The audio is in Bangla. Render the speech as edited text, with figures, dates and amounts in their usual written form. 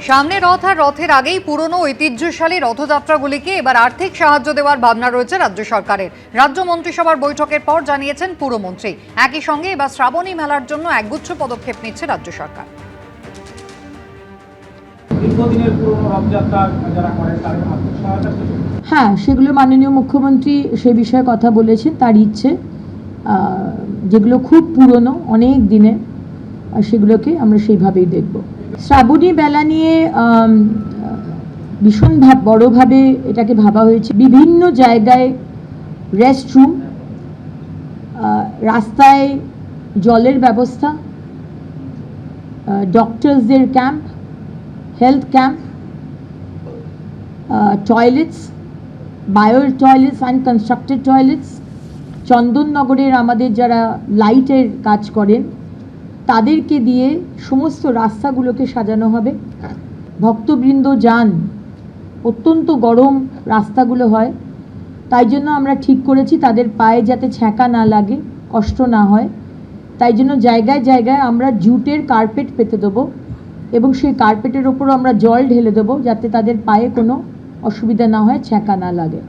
সামনে রথ আর রথের আগেই পুরনো ঐতিহ্যশালী রথযাত্রাগুলিকে এবার আর্থিক সাহায্য দেওয়ার ভাবনা রয়েছে রাজ্য সরকারের। রাজ্য মন্ত্রিসভার বৈঠকের পর জানিয়েছেন পুরমন্ত্রী। একই সঙ্গে এবার শ্রাবণী মেলার জন্য একগুচ্ছ পদক্ষেপ নিচ্ছে রাজ্য সরকার। হ্যাঁ, সেগুলো মাননীয় মুখ্যমন্ত্রী সে বিষয়ে কথা বলেছেন। তার ইচ্ছে যেগুলো খুব পুরনো অনেক দিনে সেগুলোকে আমরা সেইভাবেই দেখব। শ্রাবণী মেলা নিয়ে ভীষণ বড়োভাবে এটাকে ভাবা হয়েছে। বিভিন্ন জায়গায় রেস্টরুম, রাস্তায় জলের ব্যবস্থা, ডক্টরসদের camp, health camp, toilets, bio toilets, unconstructed toilets. চন্দননগরের আমাদের যারা লাইটের কাজ করেন তাদেরকে দিয়ে সমস্ত রাস্তাগুলোকে সাজানো হবে। ভক্তবৃন্দ যান, অত্যন্ত গরম রাস্তাগুলো হয়, তাই জন্য আমরা ঠিক করেছি তাদের পায়ে যাতে ছ্যাঁকা না লাগে, কষ্ট না হয়, তাই জন্য জায়গায় জায়গায় আমরা জুটের কার্পেট পেতে দেবো এবং সেই কার্পেটের ওপরও আমরা জল ঢেলে দেবো যাতে তাদের পায়ে কোনো অসুবিধা না হয়, ছ্যাঁকা না লাগে।